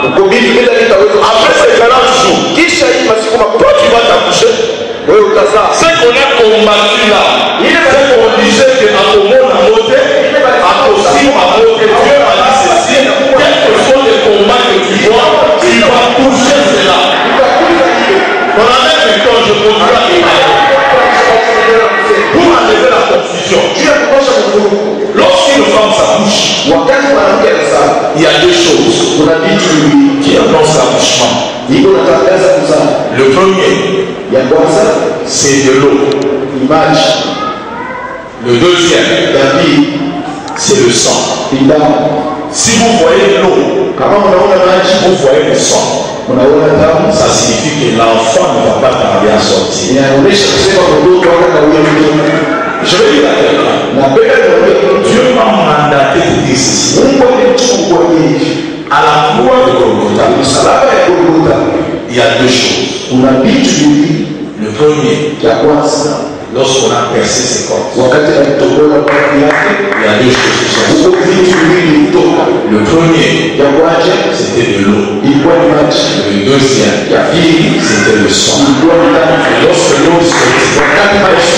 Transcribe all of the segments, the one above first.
Après ces 40 jours, toi tu vas t'accoucher. Ce qu'on a combattu là, c'est qu'on disait qu'à ton monde à monter, à ton signe à monter, Dieu a dit ceci, quels que soient les combats que tu vois, tu vas toucher cela. On a même un temps, je continue à dire, pour enlever la confusion. Lorsqu'une femme s'accouche, il y a deux choses qui annoncent l'accouchement. Le premier, c'est de l'eau. Le deuxième, c'est le sang. Si vous voyez l'eau, vous voyez le sang, ça signifie que l'enfant ne va pas tarder à sortir. Je vais dire à quelqu'un, Dieu m'a mandaté de dire ceci. À la croix de Golgotha, il y a deux choses. Le premier, lorsqu'on a percé ses cordes, il y a deux choses qui sont. Le premier, c'était de l'eau. Le deuxième, c'était le sang. Lorsque l'eau se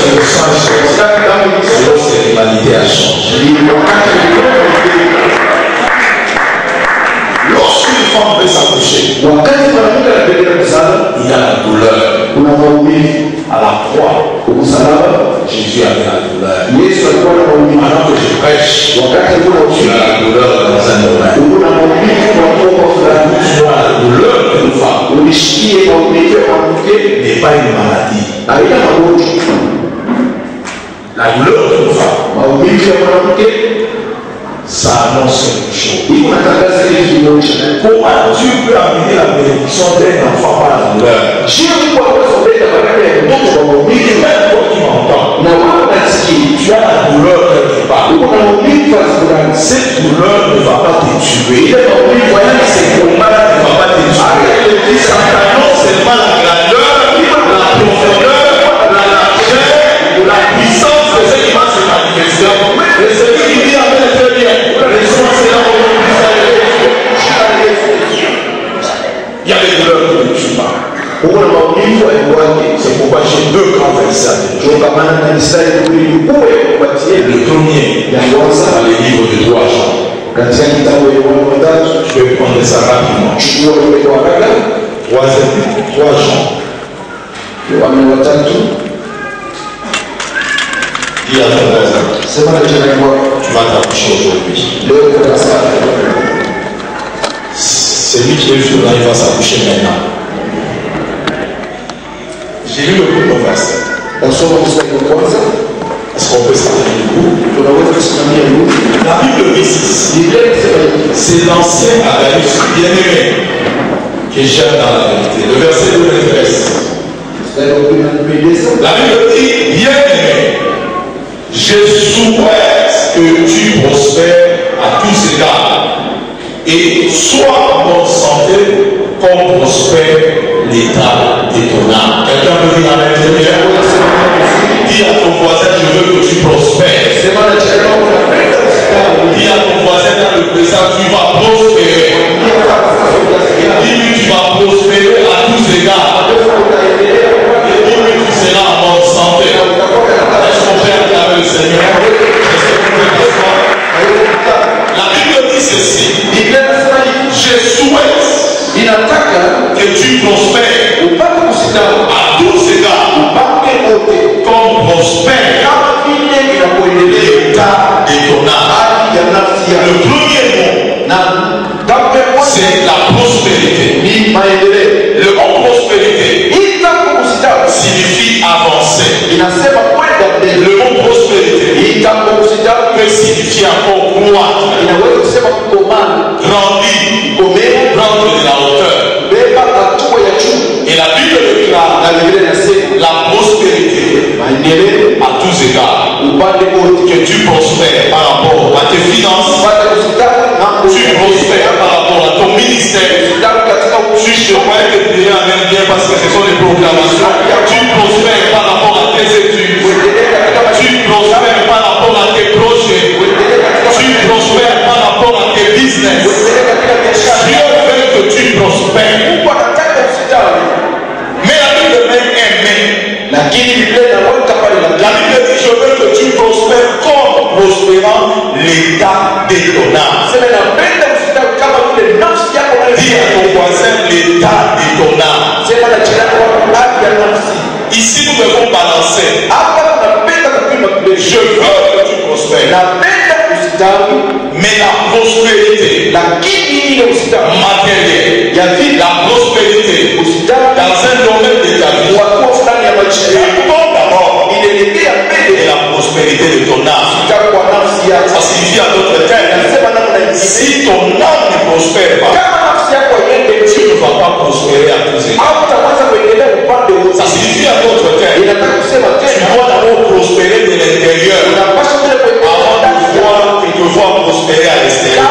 le sang c'est lorsque l'humanité a changé. Lorsqu'une femme veut s'accoucher, il y a la douleur. À la croix, Jésus avait la douleur. Maintenant que je prêche, tu as la douleur dans un domaine. Tu as la douleur de nos femmes n'est pas une maladie. La douleur de nos femmes, ça annonce quelque chose. Comment Dieu peut amener la bénédiction d'un enfant par la douleur? Même toi qui m'entends, tu as la douleur quelque part. Cette douleur ne va pas te tuer. Ces combats ne va pas te tuer. Ça t'annonce seulement la grandeur, la profondeur, la largeur, la puissance de ce qui va se manifester. Et celui qui dit avec très bien, il y a des douleurs qui ne tuent pas. C'est pourquoi j'ai deux grands versets à dire. Le premier, dans les livres de 3 Jean. Je vais prendre ça rapidement. 3 Jean. Dis à ton voisin, tu vas t'accoucher aujourd'hui. Celui qui est venu là, il va s'accoucher maintenant. J'ai lu le premier verset. Est-ce qu'on peut s'arrêter du coup? La Bible dit ceci. C'est l'ancien Adamus bien-aimé que j'aime dans la vérité. Le verset 2 et 13. La Bible dit bien-aimé, je souhaite que tu prospères à tous égards et sois en bonne santé comme prospère l'état de ton âme. Quelqu'un peut dire à l'intérieur? Dis à ton voisin, je veux que tu prospères. Dis à ton voisin dans le présent, tu vas prospérer. Dis-lui, tu vas prospérer à tous égards. Dis-lui, tu seras en bonne santé. Est-ce qu'on peut acclamer le Seigneur? Est-ce qu'on peut t'asseoir? La Bible dit ceci. Je souhaite que tu prospères à tous égards comme prospère l'état de ton âme. Le premier mot, c'est la prospérité. Le mot prospérité signifie avancer. Le mot prospérité peut signifier encore croître, grandir, prendre de la hauteur. Et la Bible déclare la prospérité à tous égards. Que tu prospères par rapport à tes finances, tu prospères par rapport à ton ministère. Tu te crois que tu es même bien parce que ce sont des proclamations. Tu prospères par rapport à tes études. Tu prospères par rapport à tes projets. Tu matérielle, la prospérité, dans un domaine de ta vie, d'abord, et la prospérité de ton âme. Ça signifie à d'autres termes, si ton âme ne prospère pas, tu ne vas pas prospérer à tous égards. Ça signifie à d'autres termes, tu dois d'abord prospérer de l'intérieur avant de voir prospérer à l'extérieur.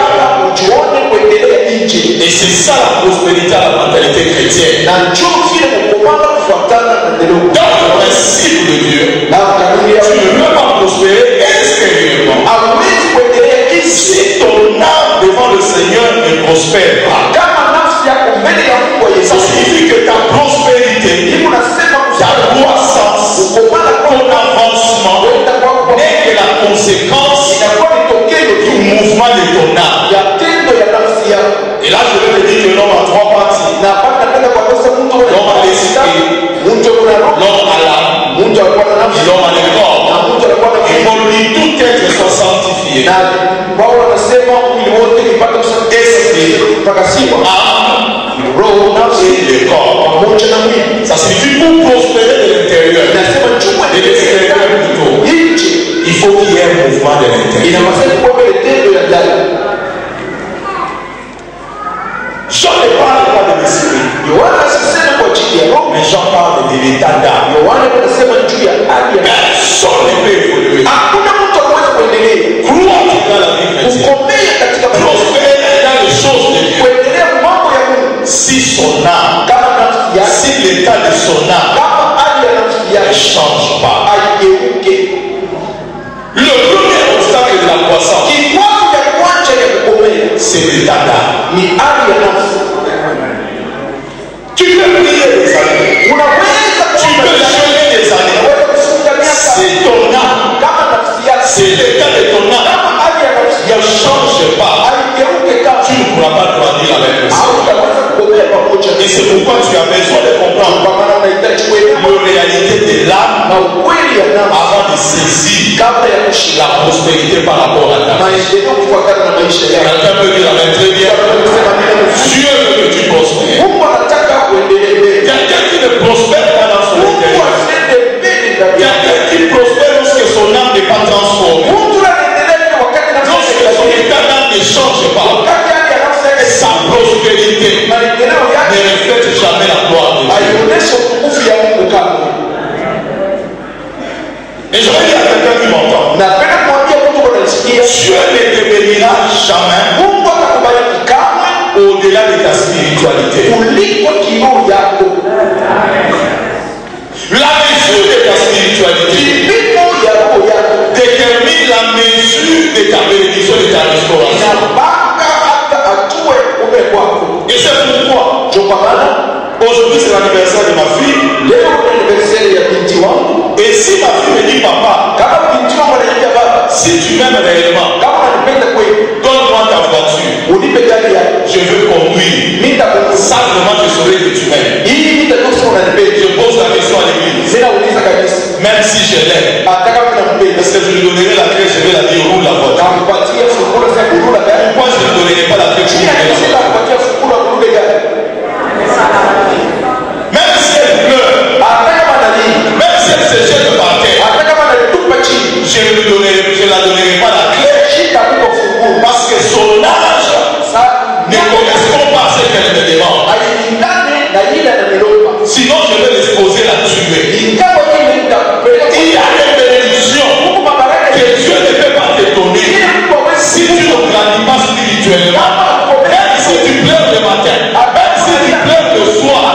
Et c'est ça la prospérité à la mentalité chrétienne. Dans le principe de Dieu, tu ne peux pas prospérer extérieurement si ton âme devant le Seigneur ne prospère pas. Ça signifie que ta prospérité, ta croissance, ton avancement n'est que la conséquence du mouvement de ton âme. Et là, je vais te dire que l'homme a trois parties. L'homme à l'esprit, l'homme à l'âme, et l'homme à le corps. Et pour lui, tout être soit sanctifié. Esprit, âme, et le corps. Ça signifie pour prospérer de l'intérieur. Et de l'extérieur plutôt. Il faut qu'il y ait un mouvement de l'intérieur. Jean ne parle pas de l'esprit, mais Jean parle de l'état d'âme. Personne ne peut évoluer. Croire dans la vie chrétienne, prospérer dans les choses de Dieu, si son âme, si l'état de son âme ne change pas. Le premier obstacle de la croissance, c'est l'état d'âme. Tu peux prier des années, tu peux jeûner des années. Si ton âme, c'est l'état de ton âme ne change pas, tu ne pourras pas grandir avec le Seigneur. Et c'est pourquoi tu as besoin de comprendre la réalité de l'âme avant de saisir la prospérité par rapport à ta vie. Quelqu'un peut dire très bien, Dieu veut que tu prospères. Quelqu'un qui ne prospère pas dans son intérieur, quelqu'un qui prospère lorsque son âme n'est pas transformée, lorsque son état d'âme ne change pas, sa prospérité ne reflète jamais la gloire de Dieu. Et je vais dire à quelqu'un qui m'entend, Dieu ne te bénira jamais au-delà de ta spiritualité. La mesure de ta spiritualité détermine la mesure de ta bénédiction et de ta restauration. Et c'est pourquoi aujourd'hui c'est l'anniversaire de ma fille. Et si ma fille me dit papa, si tu m'aimes réellement, donne-moi ta voiture, je veux conduire. Simplement je saurai que tu m'aimes. Je pose la question à l'église, même si je l'aime, est-ce que je lui donnerai la clé, je vais la dire roule la voiture? Pourquoi je ne donnerai pas la clé pour rouler la voiture? Même si elle pleure, même si elle se jette par terre, je ne la donnerai pas la clé, parce que son âge ne correspond pas à ce qu'elle me demande. Sinon je vais l'exposer, la tuer. Il y a des bénédictions que Dieu ne peut pas te donner si tu ne grandis pas spirituellement. Même si tu pleures le matin, même si tu pleures le soir,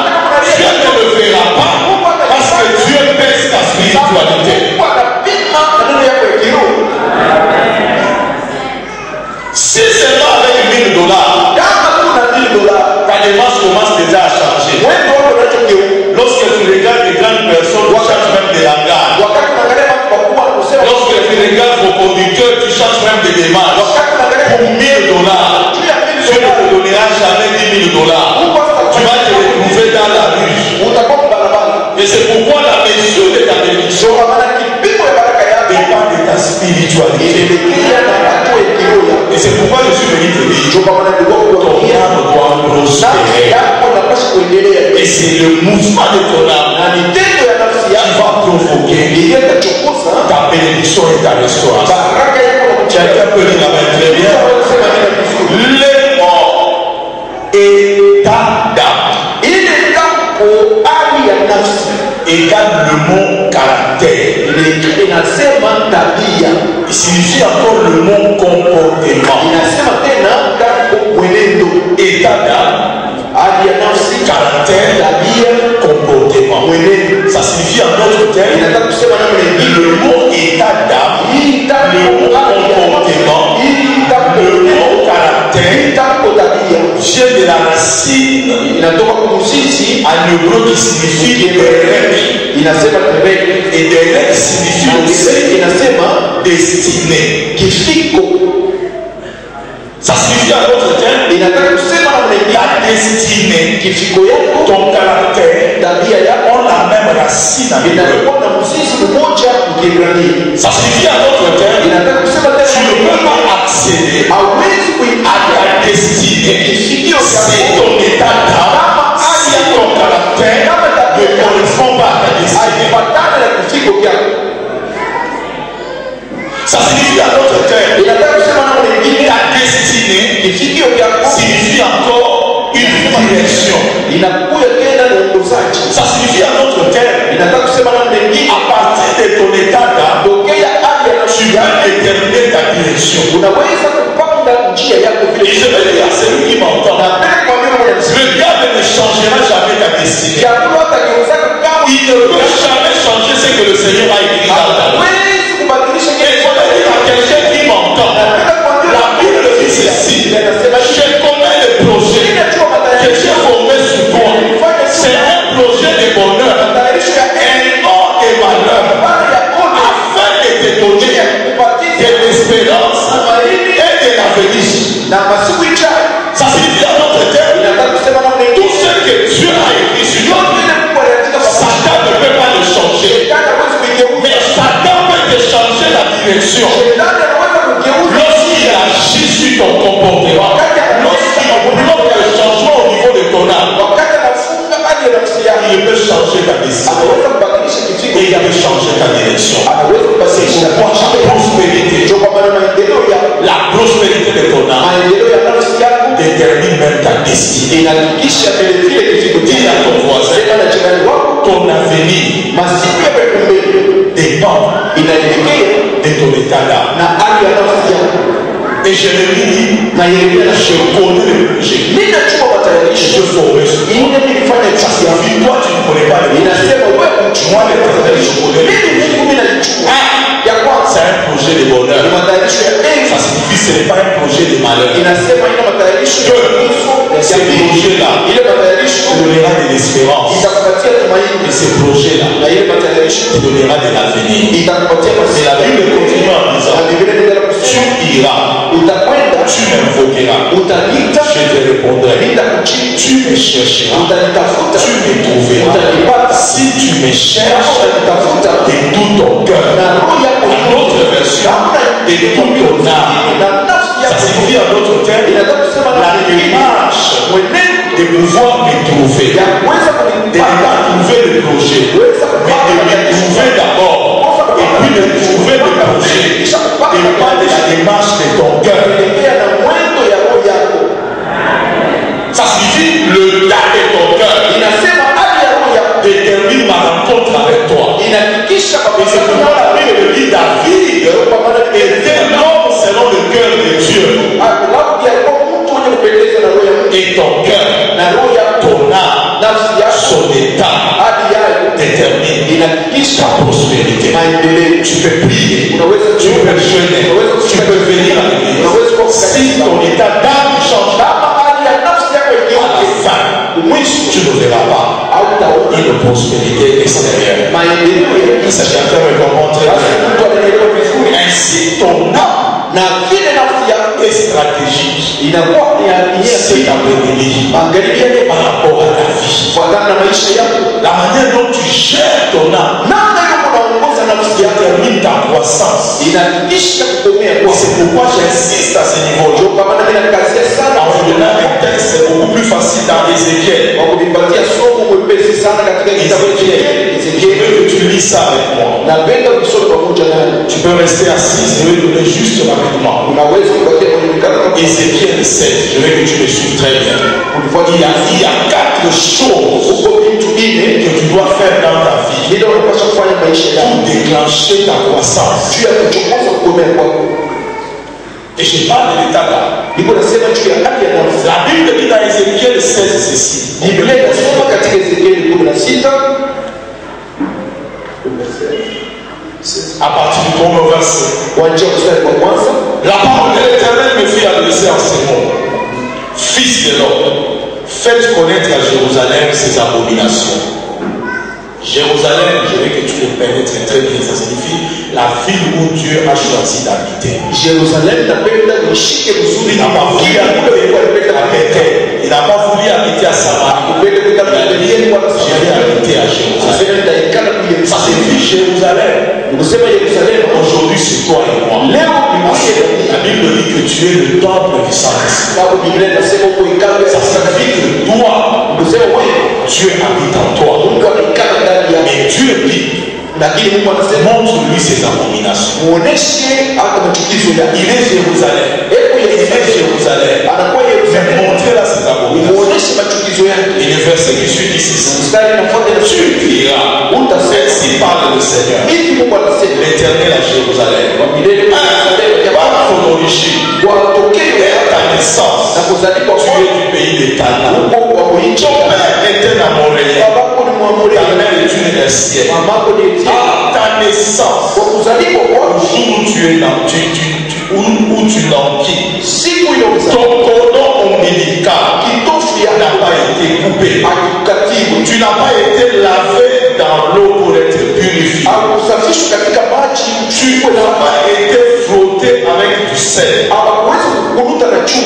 Dieu ne le verra pas, parce que Dieu pèse ta spiritualité. Si c'est pas avec $1000, ta démarche commence déjà à changer. Lorsque tu regardes les grandes personnes, tu changes même de langage. Lorsque tu regardes vos conducteurs, tu changes même de démarche. Pour $1000, Dieu ne te donnera jamais $10 000. Tu vas te retrouver dans la rue. Et c'est pourquoi la mesure de ta bénédiction dépend de ta spiritualité. Et c'est pourquoi je suis venu te dire, ton âme doit égale le mot caractère. Il signifie encore le mot comportement. État d'âme, caractère, comportement. Ça signifie en d'autres termes le mot état d'âme, le mot comportement, le mot caractère vient de la racine en hébreu qui signifie derek. Et derek signifie aussi destiné. Ça signifie en d'autres termes la destinée, ton caractère ont la même racine en hébreu. Ça signifie en d'autres termes tu ne peux pas accéder à ta destinée si ton état d'âme, si ton caractère ne correspond pas à ta destinée. Ça signifie en d'autres termes ta destinée signifie encore une direction. Ça signifie en d'autres termes à partir de ton état d'âme tu vas déterminer ta direction. Et je veux dire à celui qui m'entend, le diable ne changera jamais ta destinée. Il ne peut jamais changer ce que le Seigneur a écrit dans ta vie. Et il faudrait dire à quelqu'un qui m'entend, la Bible dit ceci: je connais le projet que j'ai formé sur toi. C'est un projet de bonheur et non de malheur, afin de te donner de l'espérance et de l'avenir. Ça signifie en d'autres termes tout ce que Dieu a écrit sur toi, Satan ne peut pas le changer. Mais Satan peut te changer la direction lorsqu'il agit sur ton comportement, lorsqu'il bloque le changement au niveau de ton âme. Il peut changer ta destinée et il peut changer ta direction. C'est pourquoi la prospérité de ton âme détermine même ta destinée. Dis à ton voisin, ton avenir dépend de ton état d'âme. Et Jérémie dit, je connais le projet. Je ferai ce toi. Parce que toi, tu ne connais pas le projet. Moi, l'Éternel, je connais le projet. C'est un projet de bonheur. Ça signifie que ce n'est pas un projet de malheur. Ce projet-là te donnera de l'espérance. Et ce projet-là te donnera de l'avenir. Et la Bible continue en disant, tu iras, tu m'invoqueras, je te répondrai, tu me chercheras, tu me trouveras. Si tu me cherches de tout ton cœur, une autre version, de tout ton âme. Ça signifie en d'autres termes la démarche de pouvoir me trouver, de ne pas trouver le projet, mais de me trouver d'abord, et puis de trouver le projet, et pas de la démarche de ton cœur. Ça signifie le tas de ton cœur détermine ma rencontre avec toi. Et c'est pourquoi la Bible dit David était l'homme selon le cœur de Dieu. Et ton cœur, ton âme, son état détermine ta prospérité. Tu peux prier, tu peux jeûner, tu peux venir à l'église. Si ton état d'âme change, à la fin, tu ne verras pas une prospérité extérieure. Il s'agit de faire un montrer ainsi ton âme est stratégique. C'est ta privilégie par rapport à ta vie. La manière dont tu gères ton âme détermine ta croissance. C'est pourquoi j'insiste à ce niveau. En vous donnant un texte, c'est beaucoup plus facile dans Ézéchiel. Je veux que tu lis ça avec moi. Tu peux rester assis, je vais donner juste avec moi. Ézéchiel 7, je veux que tu me suives très bien. Il y a 4 choses que tu dois faire dans ta vie pour déclencher ta croissance. Et je parle de l'état là. La Bible dit dans Ézéchiel 16 ceci. À partir du premier verset, la parole de l'Éternel me fit adresser en ces mots. Fils de l'homme, faites connaître à Jérusalem ses abominations. Jérusalem, je veux que tu le pénètres très bien, ça signifie la ville où Dieu a choisi d'habiter. Jérusalem, il n'a pas voulu habiter à Bethel, il n'a pas voulu habiter à Samarie, il a dit, je vais habiter à Jérusalem. Ça signifie Jérusalem. Aujourd'hui, c'est toi et moi. La Bible dit que tu es le temple du Saint-Esprit. Ça signifie que toi, Dieu habite en toi. Mais Dieu dit, montre-lui ses abominations. Il est Jérusalem. Il est Jérusalem. Mais montrez-la ses abominations. Et le verset qui suit dit ceci. Tu diras, ainsi parle le Seigneur, l'Éternel à Jérusalem. Par ton origine, et à ta naissance, tu es du pays de Canaan. Ton père était Amoréen. Ta mère est une Estienne. À ta naissance, au jour où tu es où tu l'enquilles, ton cordon ombilical n'a pas été coupé. Tu n'as pas été lavé dans l'eau pour être purifié. Tu n'as pas été frotté avec du sel.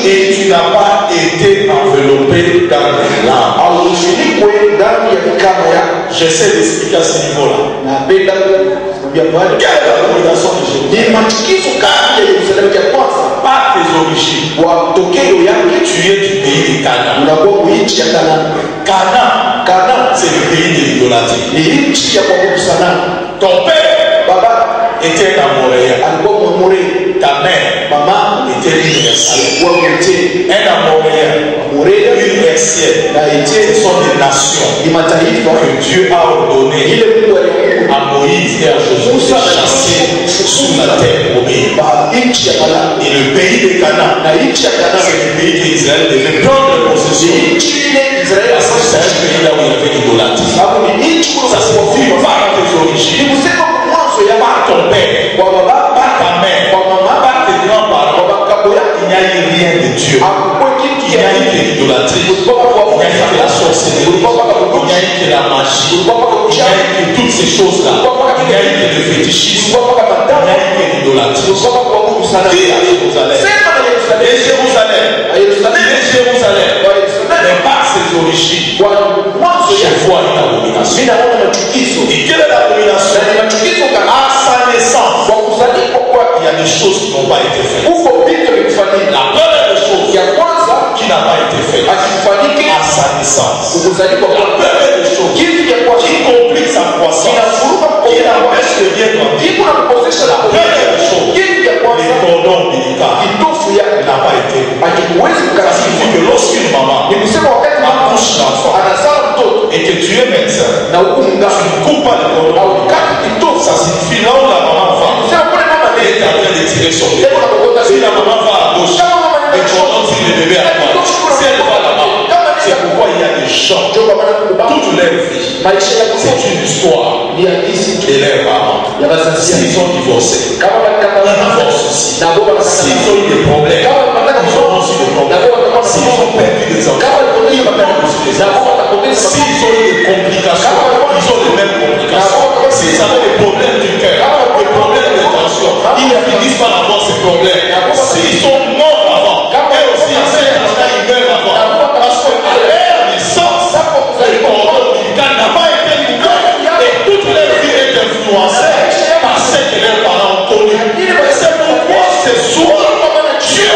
Et tu n'as pas été enveloppé dans les larmes. J'essaie d'expliquer à ce niveau-là. Quelle est l'abomination de Jérusalem? Par tes origines, tu es du pays de Canaan. Canaan, c'est le pays de l'idolâtrie. Ton père était un Amoréen. Ta mère était une Estienne. Un Amoréen, une Estienne. Ce sont des nations que Dieu a ordonné à Moïse et à Josué de chasser sous la terre promise. Et le pays de Canaan, c'est le pays d'Israël devait prendre possession. Parce que c'est un pays là où il y avait l'idolâtrie. Ça signifie par tes origines, par ton père, par ta mère, par tes grands-parents, il n'y a eu rien de Dieu. Il n'y a eu que l'idolâtrie, il n'y a eu que la sorcellerie, il n'y a eu que la magie, il n'y a eu que toutes ces choses-là, il n'y a eu que le fétichisme, il n'y a eu que l'idolâtrie. Qui est à Jérusalem? Et Jérusalem, mais par ses origines, je vois une abomination. Et quelle est l'abomination? À sa naissance, il y a des choses qui n'ont pas été faites. La première des choses qui n'a pas été faite à sa naissance. La première des choses qui complique sa croissance, qui l'empêche de bien grandir. La première des choses, les cordons ombilicaux n'a pas été. Ça signifie que lorsqu'une maman accouche l'enfant et que tu es médecin, tu ne coupes pas les cordons ombilicaux. Ça signifie là où la maman va, elle est en train de tirer son bébé. Si la maman va à gauche, le cordon tire le bébé à droite. Si elle va là-bas, c'est pourquoi il y a des gens, toute leur vie, c'est une histoire de leurs parents. S'ils ont divorcé, ils divorcent aussi. S'ils ont eu des problèmes, ils ont aussi des problèmes. S'ils ont perdu des enfants, ils ont perdu aussi des enfants. S'ils ont eu des complications, ils ont les mêmes complications. S'ils avaient des problèmes du cœur, des problèmes de tension, ils ne finissent pas d'avoir ces problèmes. S'ils sont morts avant, et aussi à cet âge-là, ils meurent avant. Parce qu'à leur naissance, le cordon ombilical n'a pas été ouvert et toute leur vie est influencée par ce que leurs parents ont connu. C'est pourquoi ce soir, Dieu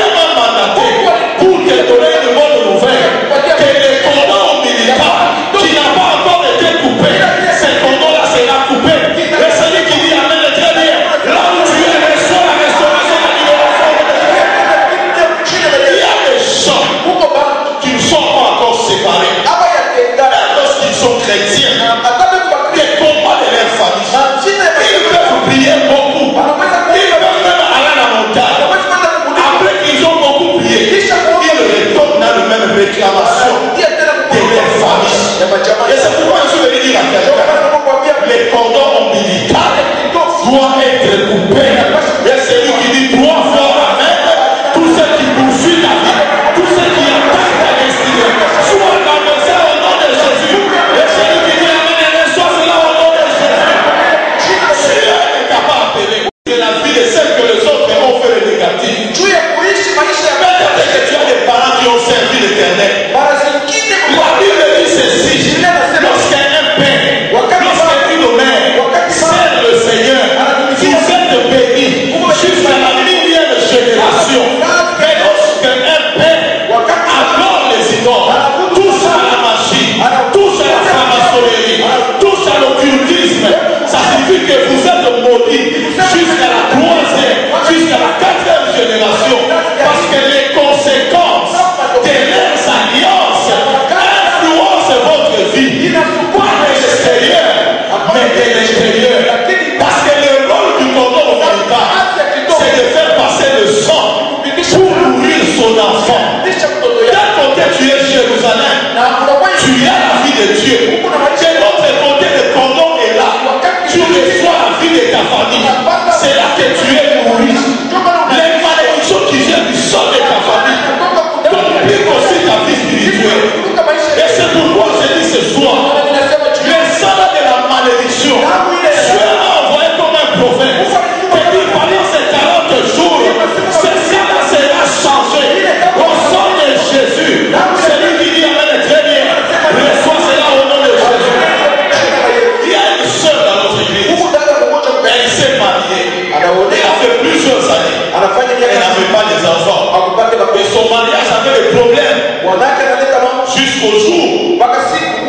jusqu'au jour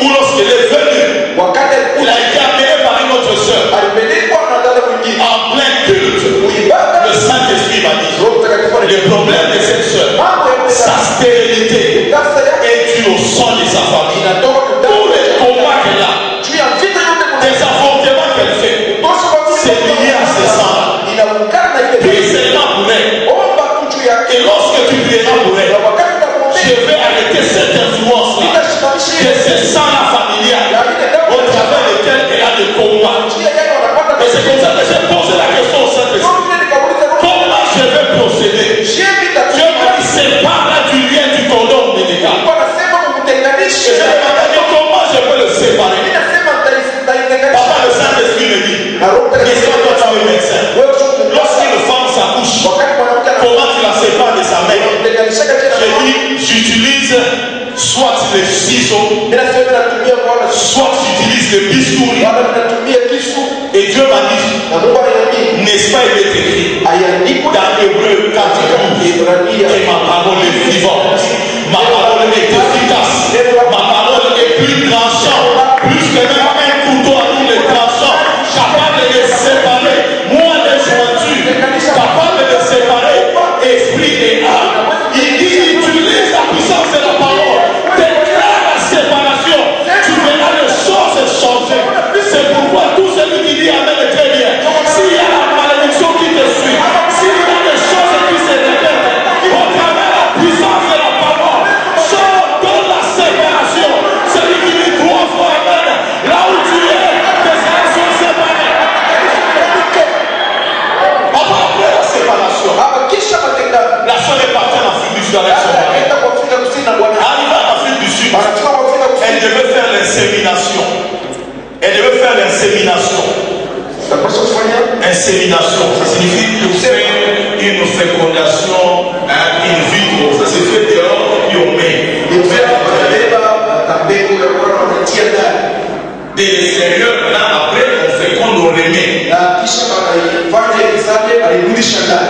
où lorsqu'elle est venue, il a été amené par une autre sœur en plein culte. Le Saint-Esprit m'a dit, le problème de cette sœur, sa stérilité est due au sang de sa famille. Tous les combats qu'elle a, des avortements qu'elle fait, c'est lié à ce sang-là. Puis seulement pour elle. Et lorsque tu prieras pour elle, je vais arrêter cette influence-là, de ce sang-là familial, au travers lequel elle a des combats. Et c'est comme ça que j'ai posé la question au Saint-Esprit. Comment je vais procéder? Dieu m'a dit, sépare du lien du cordon ombilical. Et j'ai demandé comment je peux le séparer. Papa, le Saint-Esprit me dit, question toi tu es médecin. Lorsqu'une femme s'accouche, comment tu la sépares de sa mère? Je dis, j'utilise soit les ciseaux, soit j'utilise le bistouri. Et Dieu m'a dit, n'est-ce pas, il est écrit dans Hébreu 4, et ma parole est vivante, ma parole est efficace, ma parole est plus tranchante, plus que même un couteau à tous les tranchants, capable de les séparer, moi les jointures, capable de les séparer, esprit et âme. Il dit, utilise la puissance de la parole, déclare la séparation, tu verras les choses changer. C'est pourquoi tout celui qui dit amen est très bien. S'il y a la malédiction qui te suit, s'il y a des choses qui se répètent, au travers de la puissance de la parole, donne la séparation. Celui qui dit trois fois amen, là où tu es, tes frères sont séparés. Après la séparation, la soeur est partie en Afrique du Sud avec son mari. Arrivée en Afrique du Sud, elle devait faire l'insémination. Elle devait faire l'insémination. Insémination, ça signifie que faire une fécondation in vitro. Ça se fait dehors et on met. De l'extérieur, là après, on féconde au remet. Et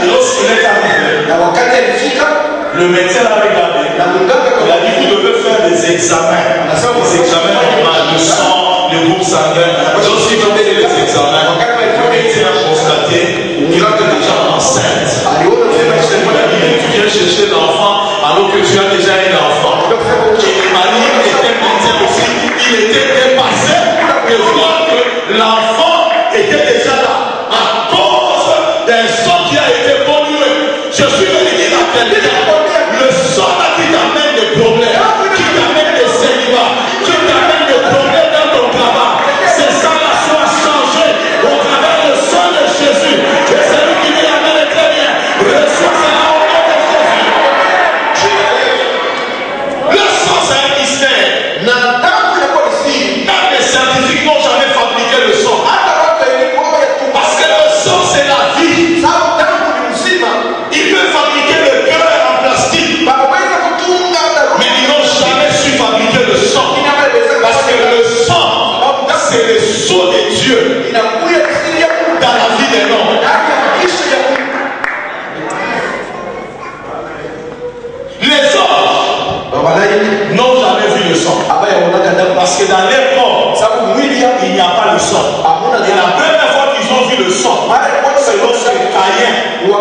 lorsqu'il est arrivé, le médecin l'a regardé. Il a dit, vous devez faire des examens. Des examens normaux, le sang, le groupe sanguin. Lorsqu'il a fait les examens, le médecin a constaté qu'il était déjà enceinte. Tu viens chercher l'enfant alors que tu as déjà un enfant. Et Marie était médecin aussi. Il était dépassé de voir que l'enfant était déjà là à cause d'un sang qui a été pollué. Je suis venu dire à quelqu'un, le sang là qui t'amène des problèmes, qui t'amène des célibats, qui t'amène des problèmes dans ton travail, ces sangs-là soient changés au travers du sang de Jésus. Et celui qui dit amen est très bien, reçois cela au nom de Jésus. Le sang c'est un mystère. Même les scientifiques n'ont jamais fabriqué le sang. Parce que le sang c'est la vie. Ils peuvent fabriquer le cœur en plastique, mais ils n'ont jamais su fabriquer le sang. Parce que le sang, c'est le sceau de Dieu dans la vie des hommes. Les hommes n'ont jamais vu le sang. Parce que dans les corps, il n'y a pas le sang. Et la première fois qu'ils ont vu le sang, c'est lorsque Caïn a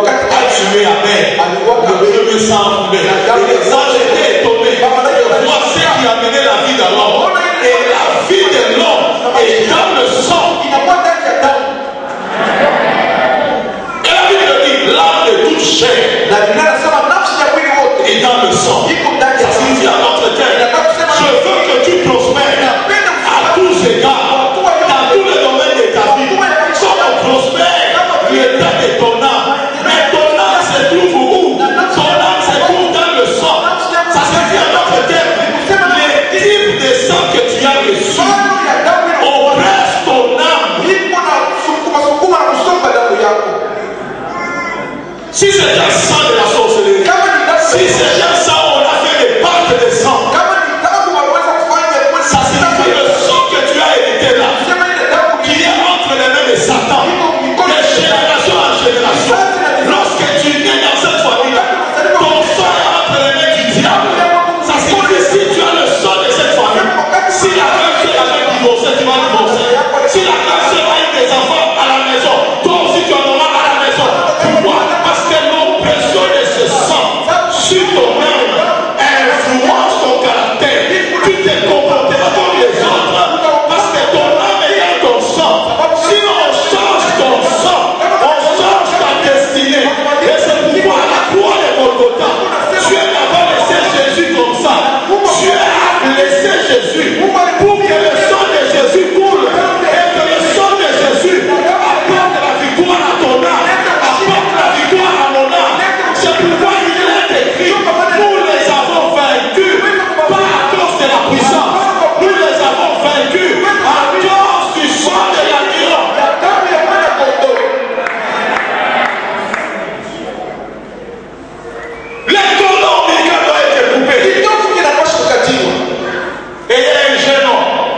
tué Abel. Le premier sang coulé. Et les anges étaient étonnés de voir ce qui a mené la vie de l'homme. Et la vie de l'homme est dans le sang. Et la Bible dit, l'âme de toute chair est dans le sang. Ça signifie à notre terre, je veux que tu prospères à tous égards, dans tous les domaines de ta vie. Comme on prospère l'état de ton âme. Mais ton âme se trouve où? Ton âme se trouve dans le sang. Ça signifie à notre terre, les types de sang que tu as reçus oppressent ton âme. Si c'est un sang de la sorcellerie, si c'est un sang où on a fait des pactes de sang, ça signifie le sang que tu as hérité là, qui est entre les mains de Satan, de génération en génération. Lorsque tu nais dans cette famille, ton sang est entre les mains du diable. Ça signifie si tu as le sang de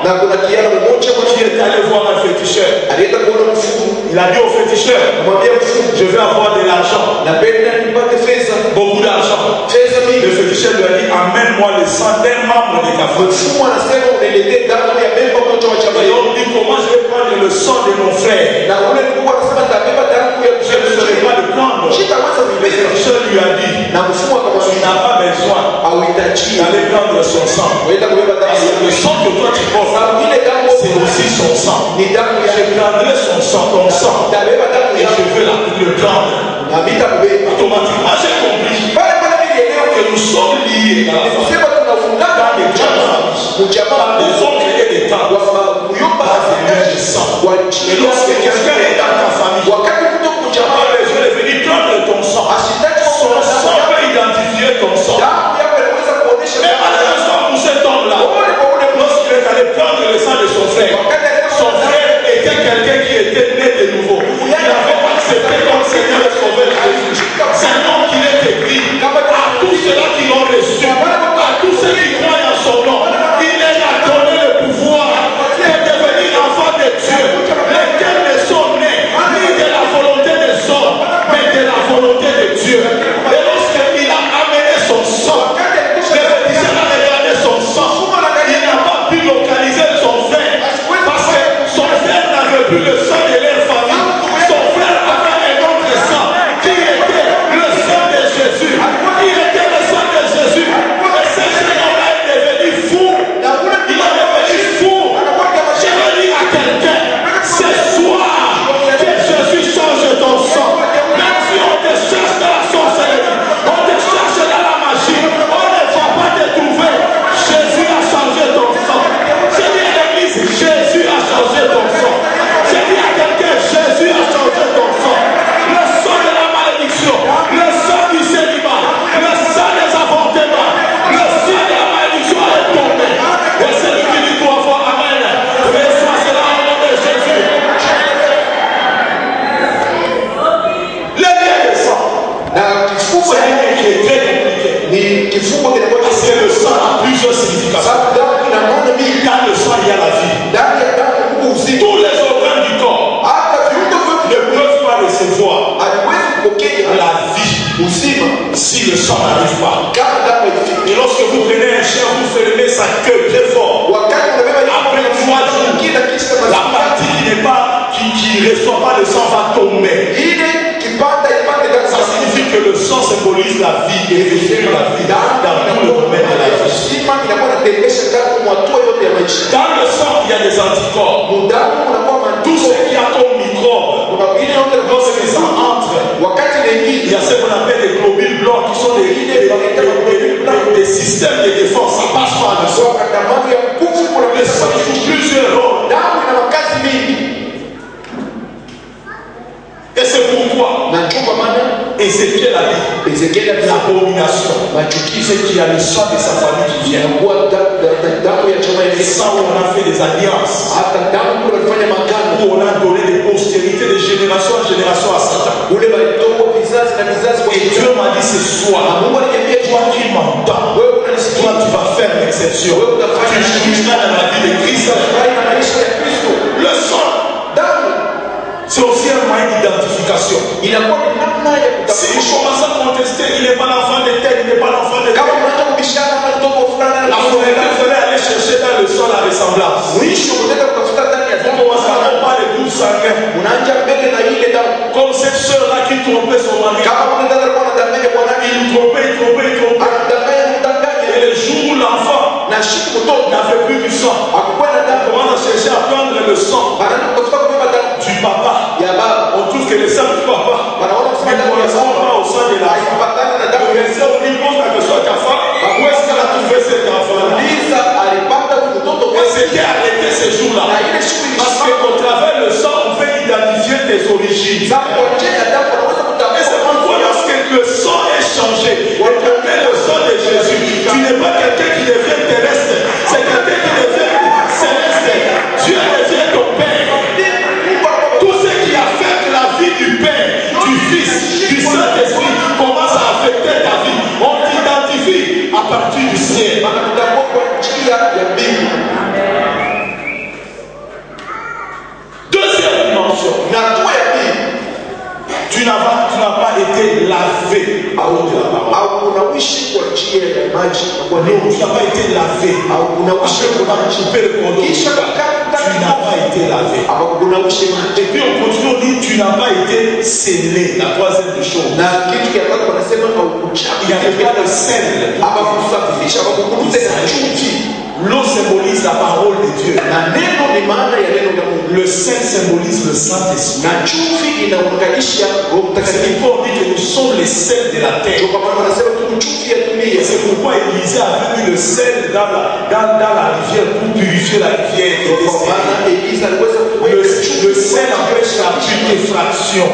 qui est allé voir un féticheur. Il a dit au féticheur, je veux avoir de l'argent, beaucoup d'argent. Le féticheur lui a dit, amène-moi le sang d'un membre de ta famille. Et on dit, comment je vais prendre le sang de mon frère? Je ne saurais pas le prendre. Le féticheur lui a dit, tu n'as pas besoin d'aller prendre son sang. Parce que le sang que toi tu portes, c'est aussi son sang. Je prendrai son sang, ton sang, et je veux le prendre. Automatiquement, j'ai compris que nous sommes liés à la famille. Dans les grandes familles, par des oncles et des tantes, par des liens de sang. Et lorsque quelqu'un est dans ta famille, tu n'as pas besoin de venir prendre ton sang. Son sang peut identifier ton sang. Mais malheureusement pour cet homme-là, lorsqu'il est allé prendre le sang de son frère était quelqu'un qui était né de nouveau. Il avait accepté comme Seigneur et Sauveur Jésus. C'est un nom qu'il est écrit à tous ceux-là qui l'ont reçu, à tous ceux qui croient en son nom. Il leur a donné le pouvoir de devenir enfants de Dieu, lesquels ne sont nés ni de la volonté des hommes, mais de la volonté de Dieu. Et lorsqu'il a amené son sang, le féticheur a regardé son sang, il n'a pas pu localiser son frère, parce que son frère n'avait plus le sang de leur famille. Son frère avait un autre sang, qui était le sang de Jésus. Qui était le sang de Jésus. Et ce Seigneur-là est devenu fou. Il est devenu fou. Je veux dire à quelqu'un, ce soir, que Jésus change ton sang. Même si on te cherche dans la sorcellerie, on te cherche dans la magie, on ne va pas te trouver. Jésus a changé ton sang. Je dis à l'église, Jésus a changé ton sang. Je dis à quelqu'un, Jésus a changé ton sang. Le sang de la malédiction, le sang du célibat, le sang des avortements, le sang de la malédiction est tombé. Et celui qui dit trois fois Amen, reçois cela au nom de Jésus. Le lien de sang, c'est un lien qui est très compliqué. Parce que le sang a plusieurs significations. Dans le sang, il y a la vie. Tous les organes du corps ne peuvent pas recevoir la vie si le sang n'arrive pas. Et lorsque vous prenez un chien, vous fermez sa queue très fort. Après 3 jours, la partie qui ne reçoit pas le sang va tomber. Ça signifie que le sang symbolise la vie et réfère la vie dans tout le domaine de la vie. Dans le sang, il y a des anticorps. Tout ce qui a comme microbe, lorsque ça entre, il y a ce qu'on appelle des globules blancs qui sont des systèmes de défense. Ça passe par le sang. Le sang joue plusieurs rôles. Et c'est pourquoi Ézéchiel a dit l'abomination. C'est qu'il y a le sang de sa famille qui vient. Et ça, où on a fait des alliances, où on a donné des postérités de génération en génération à Satan. Et Dieu m'a dit ce soir, toi qui m'entends, toi tu vas faire une exception. Tu jugeras dans la vie de Christ. Le sang, c'est aussi un moyen d'identification. Si vous commencez à contester, il n'est pas l'enfant de tel, il n'est pas l'enfant de tel. La fourniture ferait aller chercher dans le sol la ressemblance. Vous commencez à comparer les groupes sanguins. Comme cette soeur-là qui trompait son mari. Il trompait. Et le jour où l'enfant n'avait plus du sang, on commence à chercher à prendre le sang du papa. On trouve que le sang du papa ne correspond pas au sang de l'enfant. Le médecin lui pose la question à ta femme, où est-ce qu'elle a trouvé cet enfant-là? Et c'était arrêté ce jour-là. Parce qu'au travers le sang, on fait identifier tes origines. Et c'est pourquoi lorsque le sang est changé, et que tu mets le sang de Jésus, tu n'es pas quelqu'un qui devient terrestre, c'est quelqu'un qui devient céleste. Dieu devient ton Père. Tout ce qui affecte la vie du Père, du Fils, du Saint-Esprit commence à affecter ta vie. On t'identifie à partir du ciel. Non, tu n'as pas été lavé. Après qu'on a coupé le cordon, tu n'as pas été lavé. Et puis on continue, on dit tu n'as pas été scellé. La troisième des choses. Il n'y avait pas de sel. L'eau symbolise la parole de Dieu. Le sel symbolise le Saint-Esprit. C'est pourquoi on dit que nous sommes les sels de la terre. C'est pourquoi Élisée a mis le sel dans la rivière pour purifier la rivière. Le sel empêche la putréfaction.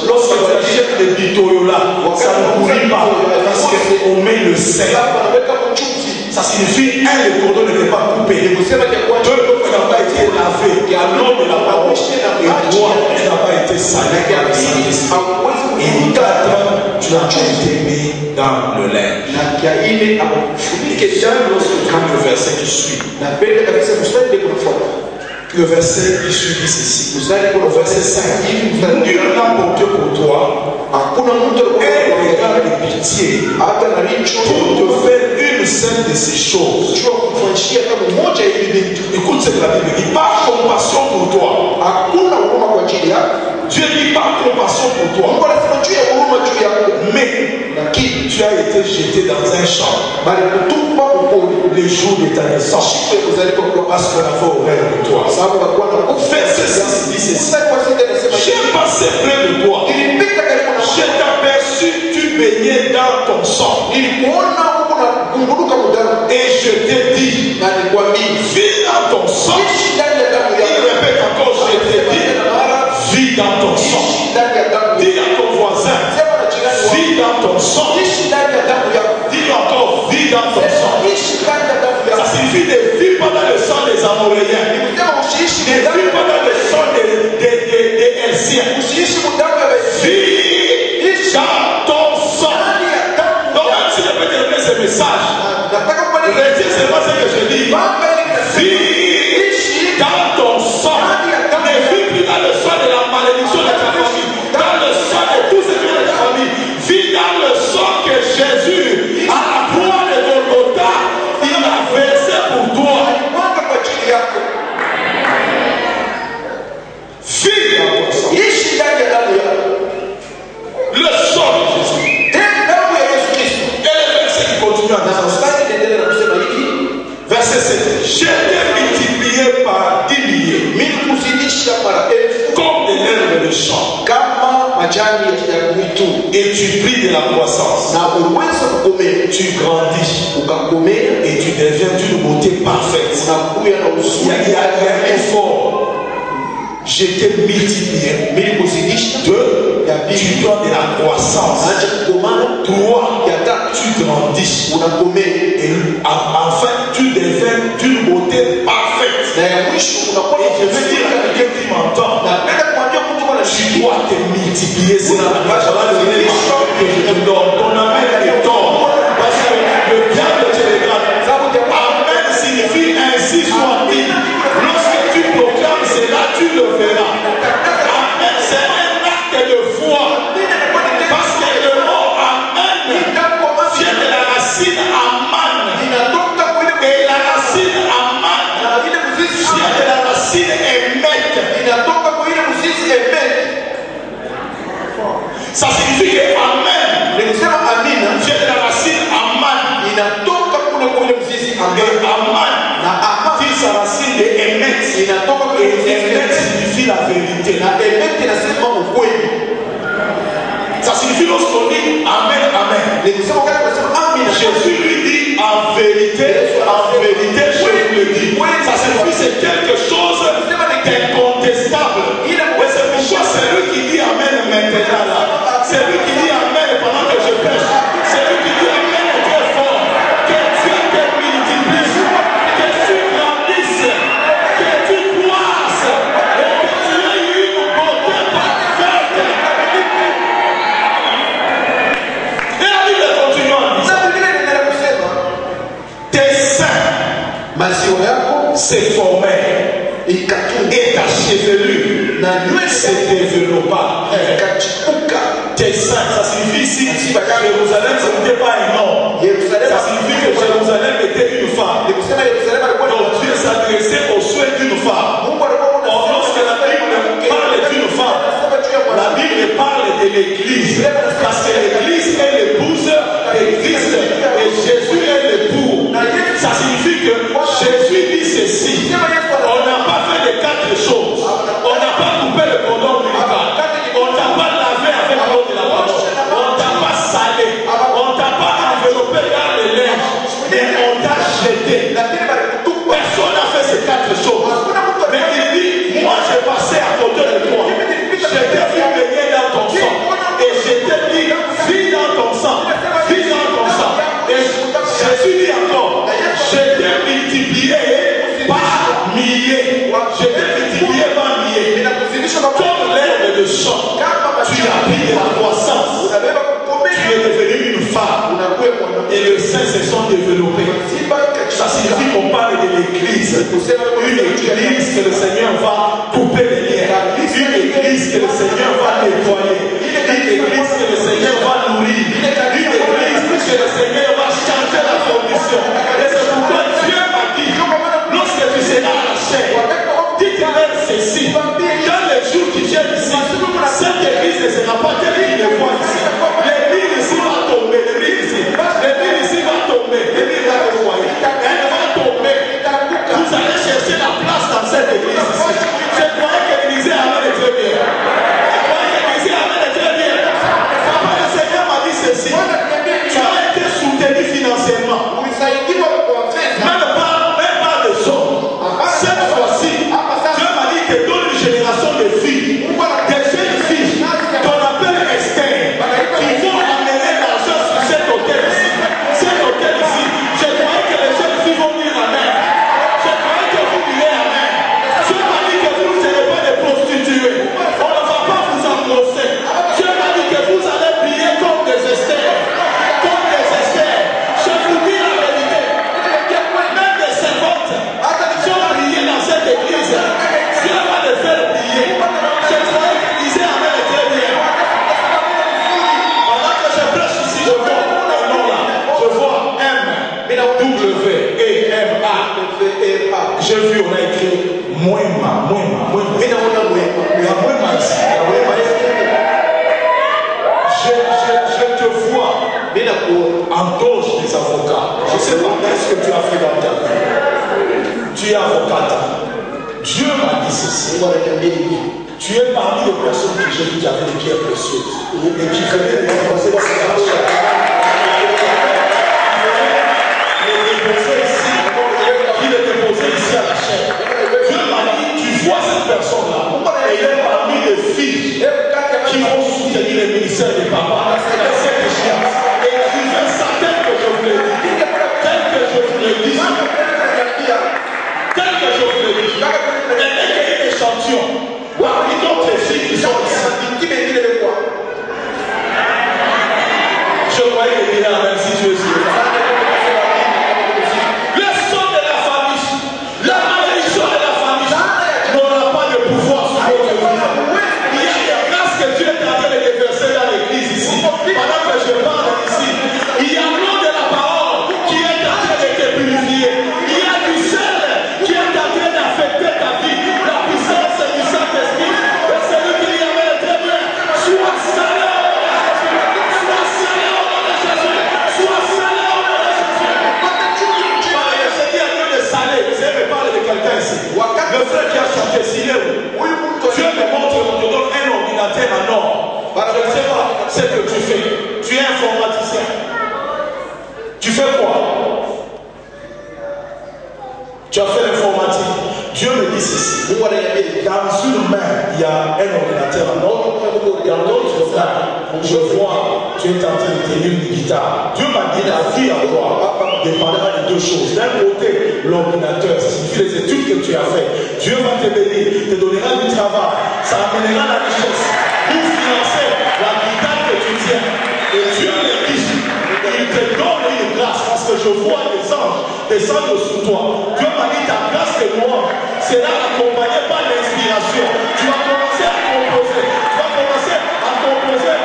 Lorsque tu achètes des bitoyos là, ça ne pourrit pas parce qu'on met le sel. Ça signifie, le cordon n'était pas coupé. Deux, il n'a pas été lavé. Et à l'homme de la parole, et toi, tu n'as pas été salé. Et quatre, tu n'as pas été mis dans le linge. Lorsque tu lis le verset qui suit, le verset qui suit dit ceci. Le verset 5. Dieu n'a porté pour toi un regard de pitié pour te faire une seule de ces choses. Écoute ce que la Bible dit. Par compassion pour toi. Dieu dit par compassion pour toi. Mais tu as été jeté dans un champ les jours de ta naissance parce qu'on a fait horreur de toi. Verset 6 dit ceci. J'ai passé près de toi. Je t'ai aperçu, tu baignais dans ton sang. Et je t'ai dit, vis dans ton sang. Il répète encore, je t'ai dit, vis dans ton sang. Dis à ton voisin, vis dans ton sang. Dis encore, vis dans ton sang. Ça signifie ne vis pas dans le sang des Amoréens. Ne vis pas dans le sang des Hersiens. Vis dans ton sang. Donc même si je peux te donner ce message, retiens seulement ce que je dis. Vis dans ton sang. Ne vis plus dans le sang de la malédiction de ta famille. Dans le sang de tous ceux qui ont de ta famille. Vis dans le sang que Jésus, à la croix de Golgotha, il a versé pour toi. Vis dans ton sang. Le sang de Jésus. Et le verset qui continue à dire. Verset 7. Je t'ai multiplié par 10 milliers. Comme des herbes de champ. Et tu pris de la croissance. Tu grandis. Et tu deviens d'une beauté parfaite. Il y a un effort. Je t'ai multiplié. Deux, tu donnes de la croissance. Trois, tu grandis. Et enfin, tu deviens d'une beauté parfaite. Et je veux dire à quelqu'un qui m'entend, tu dois te multiplier. C'est la l'élément que je te donne. Ton amen est tort. Parce que le diable te regarde. Amen signifie ainsi soit-il. Lorsque tu proclames cela, tu le verras. Amen, c'est un acte de foi. Parce que le mot amen vient de la racine aman. Et la racine aman vient de la racine émet. Ça signifie que amen vient de la racine aman. Et aman dit sa racine de émet. Et émet signifie la vérité. Ça signifie lorsqu'on dit amen, amen. Jésus lui dit en vérité, je vous le dis. Ça signifie c'est quelque chose d'incontestable. Et c'est pourquoi c'est lui qui dit amen maintenant là. C'est lui qui dit amen pendant que je pêche. C'est lui qui dit amen très fort. Que Dieu te multiplie, que tu grandisses, que tu croisses et que tu aies une beauté parfaite. Et la Bible continue en disant, tes seins s'est formé et ta chevelure s'est développée. tu es saint. Ça signifie ici, Jérusalem, ce n'était pas un homme. Ça signifie que Jérusalem était une femme. Donc Dieu s'adressait aux souhaits d'une femme. Or, lorsque la Bible parle d'une femme, la Bible parle de l'Église. Parce que l'Église est l'épouse de Christ et Jésus est l'époux. Ça signifie que Jésus dit ceci. On n'a pas fait les quatre choses. On n'a pas coupé le cordon ombilical. On ne t'a pas lavé avec l'eau de la parole. On ne t'a pas salé. On ne t'a pas enveloppé dans les linges. Mais on t'a jeté. Personne n'a fait ces quatre choses. Mais il dit, moi j'ai passé à côté de toi. Je t'ai vu baigner dans ton sang. Et je t'ai dit, vis dans ton sang. Vis dans ton sang. Et Jésus dit encore, je t'ai multiplié par milliers. Je t'ai multiplié par milliers. Comme l'herbe de champ, tu as pris de la croissance. Tu es devenu une femme. Et les saints se sont développés. Ça signifie qu'on parle de l'église. Une église que le Seigneur va couper les liens. Une église que le Seigneur va nettoyer. Une église que le Seigneur va nourrir. Une église que le Seigneur va changer la condition. Et c'est pourquoi Dieu m'a dit, lorsque tu seras à la chair, dites-leur ceci. Dans les jours qui viennent ici, cette église ne sera pas telle qu'il le voit ici. L'église ici va tomber. L'église ici va tomber. L'église va nettoyer. Elle va tomber. Vous allez chercher la place dans cette église ici. Je croyais que l'église avait très bien. Je croyais que l'église avait très bien. Papa, le Seigneur m'a dit ceci. Tu as été soutenu financièrement. Même pas de son. Cette fois-ci, Dieu m'a dit que donne une génération de filles. Des jeunes filles qu'on appelle Esther. Qui vont amener l'argent sur cet hôtel ici. Cet hôtel ici. Je croyais que les jeunes filles vont dire amen. Je croyais que vous direz amen. Dieu m'a dit que vous ne serez pas des prostituées. On ne va pas vous engrosser. Dieu m'a dit que vous allez briller comme des Esther. Comme des Esther. Je vous dis la vérité. Même des servantes qui ont brillé dans cette église. Dieu va les faire briller. Je croyais qu'il disait amen très bien. Pendant que je prêche ici, je vois un nom là. Je vois M-W-E-M-A. J'ai vu, on a écrit Moema. Il y a Moema ici. Je te vois en gauche des avocats. Je ne sais pas ce que tu as fait dans ta vie. Tu es avocate. Dieu m'a dit ceci. Tu es parmi les personnes que j'ai dit qui avaient des pierres précieuses et qui venaient de déposer ici à la chair. Dieu m'a dit, tu vois cette personne-là, et il est parmi les filles qui vont soutenir les ministères des papas à cette échéance. Et il fait ça tel que je vous l'ai dit. Tel que je vous l'ai dit. Tel que je vous l'ai dit. Et dès qu'il y a des échantillons, parmi d'autres filles qui sont ici. Je croyais que tu là, même si tu es sûr. Le sang de la famille, la malédiction de la famille n'aura pas de pouvoir sur votre vie. Il y a des grâces que Dieu est en train de déverser dans l'église ici. Pendant que je parle ici, il y a l'eau de la parole qui est en train de te purifier. Il y a du sel qui est en train d'affecter ta vie. La puissance du Saint-Esprit. Et celui qui y avait très bien, sois salé. Quelqu'un ici. Le frère qui a chanté Siné, Dieu me montre, on te donne un ordinateur en or. Je ne sais pas ce que tu fais. Tu es informaticien. Tu fais quoi? Tu as fait l'informatique. Dieu me dit ceci. Dans une main, il y a un ordinateur en or. Dans l'autre main, je vois, tu es en train de tenir une guitare. Dieu m'a dit la vie à toi dépendra de deux choses. D'un côté, l'ordinateur, ça signifie les études que tu as faites. Dieu va te bénir, te donnera du travail, ça amènera la richesse pour financer la guitare que tu tiens. Et Dieu me dit, il te donne une grâce parce que je vois les anges descendre sur toi. Dieu m'a dit ta grâce de moi sera accompagnée par l'inspiration. Tu vas commencer à composer. Tu vas commencer à composer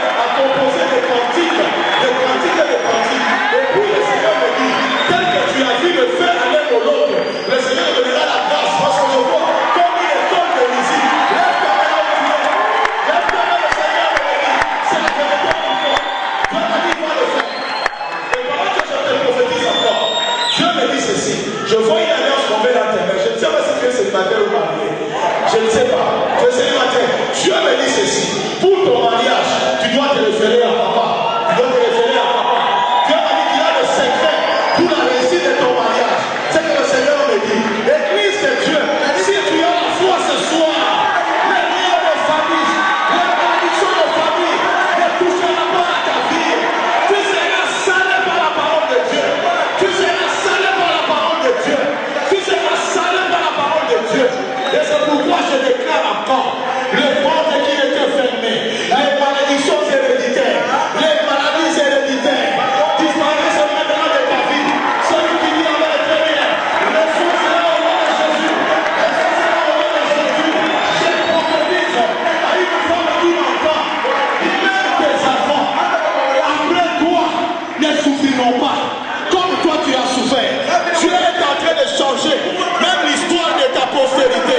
changer même l'histoire de ta postérité.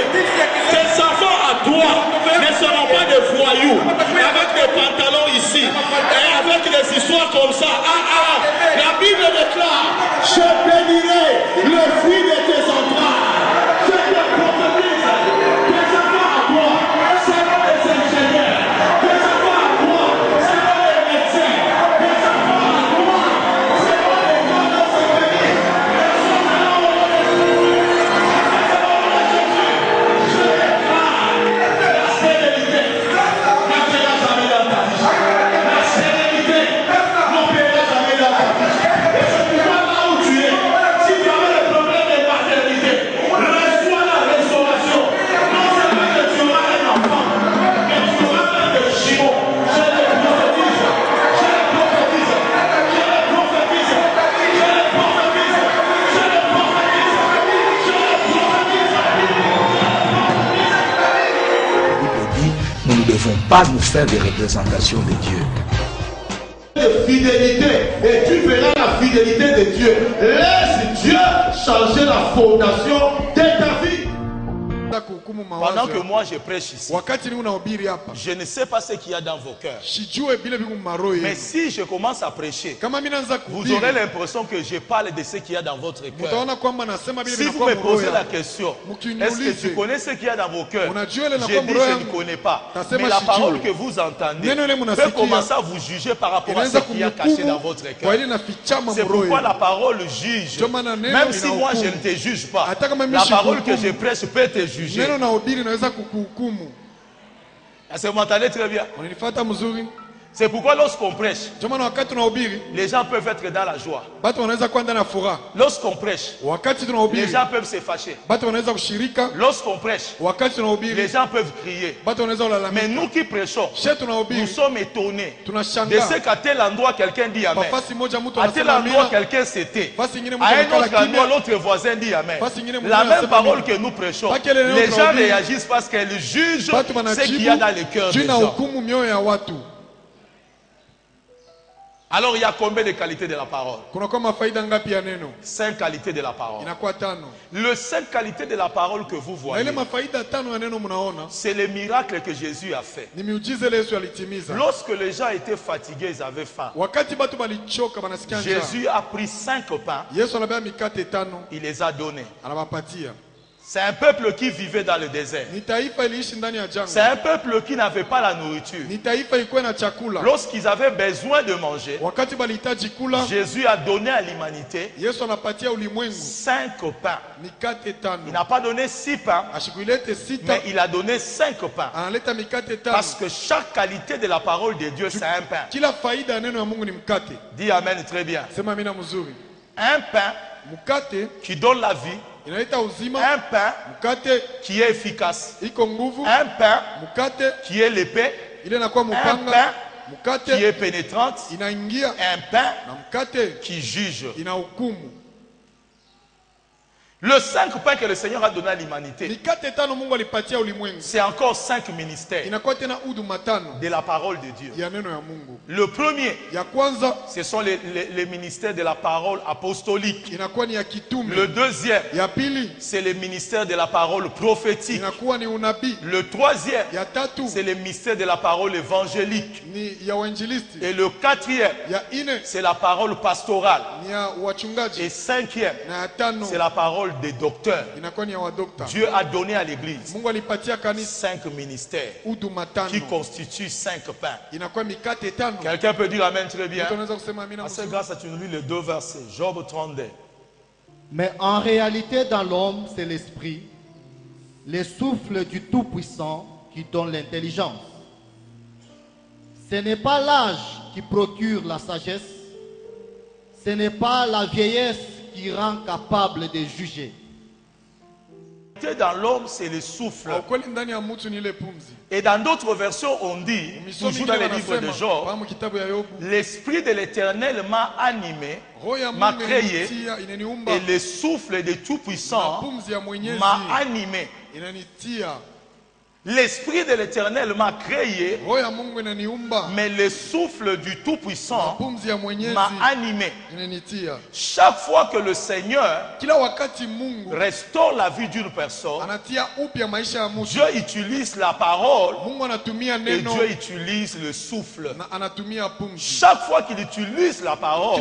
Tes enfants à toi ne seront pas des voyous avec des pantalons ici et avec des histoires comme ça. La Bible déclare, je bénirai le fruit de tes entrailles. Je te prophétise, tes enfants à toi seront des ingénieurs. Tes enfants à toi seront des médecins. Tes enfants à toi seront des grands enseignants. Je déclare la stérilité. N'entrera jamais dans ta vie. La stérilité n'opérera jamais dans ta vie. Et c'est pourquoi là où tu es, si tu avais le problème de maternité, reçois la restauration. Non seulement que tu auras un enfant, mais tu auras même des jumeaux. Je le prophétise. Je le prophétise. Je le prophétise. Je le prophétise. Je le prophétise. Je le prophétise. La Bible dit, nous ne devons pas nous faire des représentations de Dieu. De fidélité, et tu verras la fidélité de Dieu. Laisse Dieu changer la fondation de ta vie. Pendant que moi je prêche ici, je ne sais pas ce qu'il y a dans vos cœurs. Mais si je commence à prêcher, vous aurez l'impression que je parle de ce qu'il y a dans votre cœur. Si vous me posez la question, est-ce que tu connais ce qu'il y a dans vos cœurs? Je dis je ne connais pas. Mais la parole que vous entendez peut commencer à vous juger par rapport à ce qu'il y a caché dans votre cœur. C'est pourquoi la parole juge. Même si moi je ne te juge pas, la parole que je prêche peut te juger. Est-ce que vous m'entendez très bien? C'est pourquoi lorsqu'on prêche, les gens peuvent être dans la joie. Lorsqu'on prêche, les gens peuvent se fâcher. Lorsqu'on prêche, les gens peuvent crier. Mais nous qui prêchons, nous sommes étonnés de ce qu'à tel endroit quelqu'un dit Amen. À tel endroit quelqu'un s'était. À un autre endroit l'autre voisin dit Amen. La même parole que nous prêchons, les gens réagissent parce qu'elles jugent ce qu'il y a dans le cœur des gens. Alors il y a combien de qualités de la parole? 5 qualités de la parole. Le 5 qualités de la parole que vous voyez, c'est le miracle que Jésus a fait. Lorsque les gens étaient fatigués, ils avaient faim. Jésus a pris 5 pains, il les a donnés. C'est un peuple qui vivait dans le désert. C'est un peuple qui n'avait pas la nourriture. Lorsqu'ils avaient besoin de manger, Jésus a donné à l'humanité 5 pains. Il n'a pas donné 6 pains, mais il a donné 5 pains. Parce que chaque qualité de la parole de Dieu, c'est un pain. Dis Amen très bien. Un pain qui donne la vie. Un pain qui est efficace. Un pain qui est l'épée. Un pain qui est pénétrante. Un pain qui juge. Le 5 pains que le Seigneur a donné à l'humanité, c'est encore 5 ministères de la parole de Dieu. Le premier, ce sont les ministères de la parole apostolique. Le deuxième, c'est le ministère de la parole prophétique. Le troisième, c'est le ministère de la parole évangélique. Et le quatrième, c'est la parole pastorale. Et cinquième, c'est la parole des docteurs. Dieu a donné à l'église 5 ministères qui constituent 5 pains. Quelqu'un peut dire Amen très bien. C'est grâce à tu nous lis les 2 versets. Job 32. Mais en réalité dans l'homme c'est l'esprit, le souffle du Tout-Puissant qui donne l'intelligence. Ce n'est pas l'âge qui procure la sagesse, ce n'est pas la vieillesse qui rend capable de juger. Dans l'homme, c'est le souffle. Et dans d'autres versions, on dit, toujours dans les livres de Job, l'esprit de l'Éternel m'a animé, m'a créé, et le souffle de Tout-Puissant m'a animé. L'Esprit de l'Éternel m'a créé, mais le souffle du Tout-Puissant m'a animé. Chaque fois que le Seigneur restaure la vie d'une personne, Dieu utilise la parole et Dieu utilise le souffle. Chaque fois qu'il utilise la parole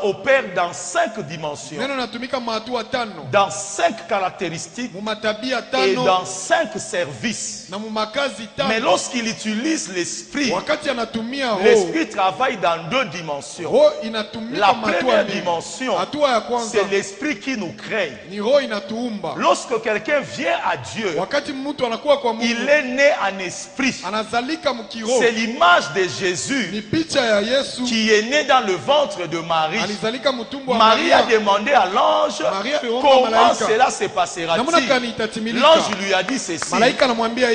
opère dans 5 dimensions, dans 5 caractéristiques et dans 5 services. Mais lorsqu'il utilise l'esprit, l'esprit travaille dans 2 dimensions. La première dimension, c'est l'esprit qui nous crée. Lorsque quelqu'un vient à Dieu, il est né en esprit. C'est l'image de Jésus qui est né dans le ventre de Marie. Marie a demandé à l'ange comment cela se passera-t-il. L'ange lui a dit ceci: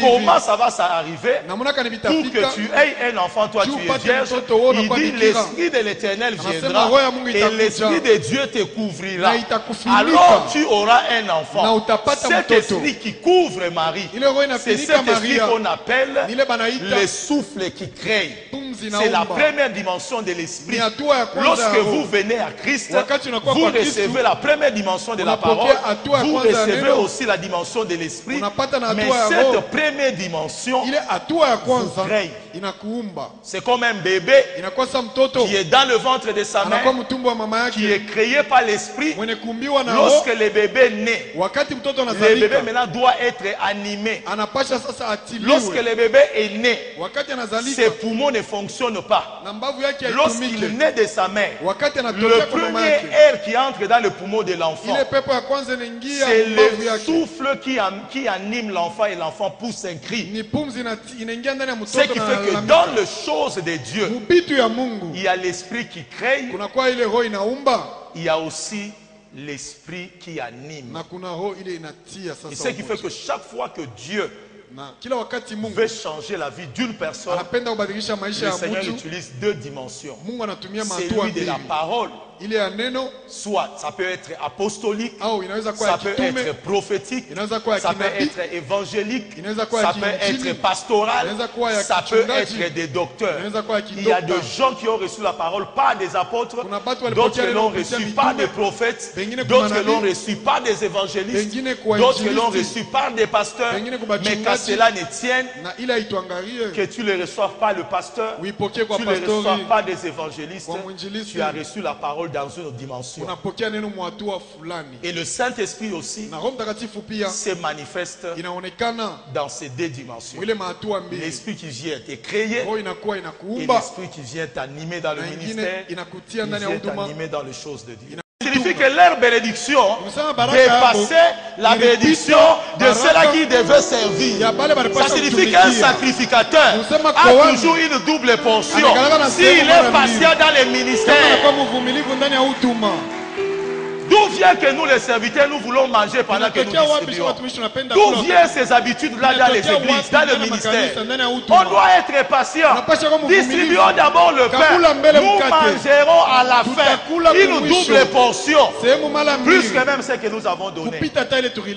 comment ça va s'arriver pour que tu aies un enfant, toi tu es vierge? Il dit l'Esprit de l'Éternel viendra et l'Esprit de Dieu te couvrira. Alors tu auras un enfant. Cet esprit qui couvre Marie, c'est cet esprit qu'on appelle le souffle qui crée. C'est la première dimension de l'esprit. Lorsque vous venez à Christ, vous recevez la première dimension de la parole. Vous recevez aussi la dimension de l'esprit. Mais cette première dimension vous crée. C'est comme un bébé qui est dans le ventre de sa mère, qui est créé par l'esprit. Lorsque le bébé naît, le bébé maintenant doit être animé. Lorsque le bébé est né, ses poumons ne fonctionnent pas. Lorsqu'il naît de sa mère, le premier air qui entre dans le poumon de l'enfant, c'est le souffle qui anime l'enfant et l'enfant pousse un cri. Ce qui fait que dans les choses de Dieu, il y a l'esprit qui crée, il y a aussi l'esprit qui anime. Et ce qui fait que chaque fois que Dieu veut changer la vie d'une personne, le Seigneur utilise 2 dimensions. C'est lui de la parole. Soit ça peut être apostolique, ça peut être prophétique, ça peut être évangélique, ça peut être pastoral, ça peut être des docteurs. Il y a des gens qui ont reçu la parole par des apôtres, d'autres l'ont reçu par des prophètes, d'autres l'ont reçu par des évangélistes, d'autres l'ont reçu par des pasteurs. Mais qu'à cela ne tienne, que tu ne reçoives pas le pasteur, tu ne reçoives pas des évangélistes, tu as reçu la parole dans une autre dimension. Et le Saint-Esprit aussi se manifeste dans ces 2 dimensions. L'Esprit qui vient te créer et l'Esprit qui vient t'animer dans le ministère, qui vient t'animer dans les choses de Dieu. Ça signifie que leur bénédiction dépassait la bénédiction de ceux-là qui devaient servir. Ça signifie qu'un sacrificateur a toujours une double portion. S'il est patient dans les ministères, d'où vient que nous les serviteurs, nous voulons manger pendant que nous distribuons? D'où viennent ces habitudes-là dans les églises, dans le ministère? On doit être patient. Distribuons d'abord le pain. Nous mangerons à la fin une double portion, plus que même ce que nous avons donné.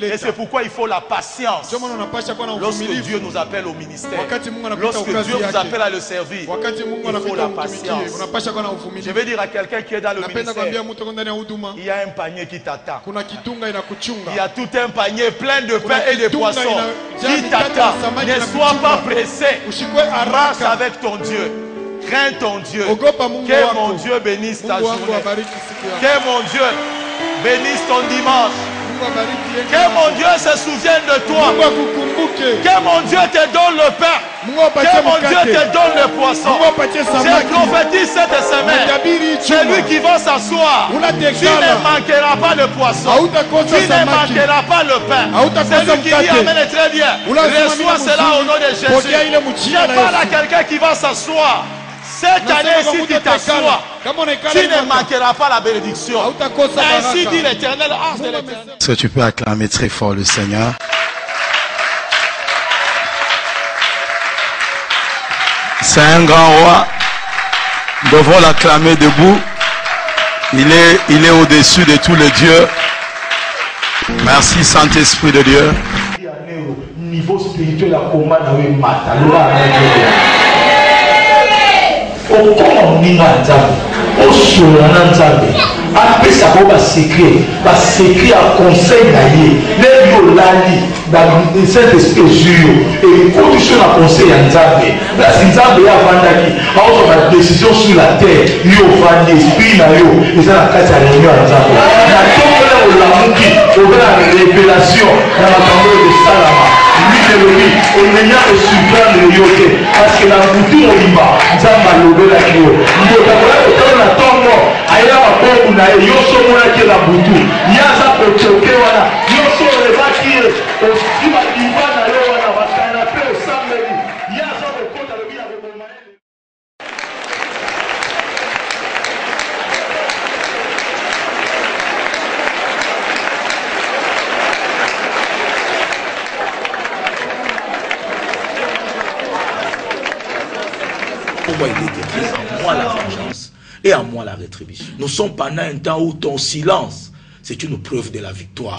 Et c'est pourquoi il faut la patience. Lorsque Dieu nous appelle au ministère, lorsque Dieu nous appelle à le servir, il faut la patience. Je vais dire à quelqu'un qui est dans le ministère, il y a un panier qui t'attend. Il y a tout un panier plein de pain et de poissons qui t'attend. Ne sois pas pressé. Marche avec ton Dieu. Crains ton Dieu. Que mon Dieu bénisse ta journée. Que mon Dieu bénisse ton dimanche. Que mon Dieu se souvienne de toi. Que mon Dieu te donne le pain. Que mon Dieu te donne le poisson. Je prophétise cette semaine. Celui qui va s'asseoir, tu ne manqueras pas le poisson. Tu ne manqueras pas le pain. Celui qui dit amen très bien. Reçois cela au nom de Jésus. Je parle à quelqu'un qui va s'asseoir. Cette année, si tu t'assois, tu ne manqueras pas la bénédiction. Ainsi dit l'Éternel. Est-ce que tu peux acclamer très fort le Seigneur? C'est un grand roi. Nous devons l'acclamer debout. Il est au-dessus de tous les dieux. Merci Saint-Esprit de Dieu. niveau spirituel à combat dans le matin. Au comment on a au solana nzambe apesa ko ba secret à conseil na ye le yo lali dans cet esprit jure et condition à conseil ya nzambe la nzambe ya vandaki auto ba décision sur la terre yo vandi esprit na yo eza na kati ya réunion ya nzambe na tokola olamuki obela révélation na makambo de salama lui on est là au surprendre yoke parce que la bouture olimba nzamba lobela kio ndio takola na tongo aya mabobu na yoso mona ke la butu yaza kochoke wana yoso lebaki osima divana yo wana bakana pe osambeli yaza kokota le bia boma. Pourquoi il était présent? Moi la vengeance et à moi la rétribution. Nous sommes pendant un temps où ton silence, c'est une preuve de la victoire.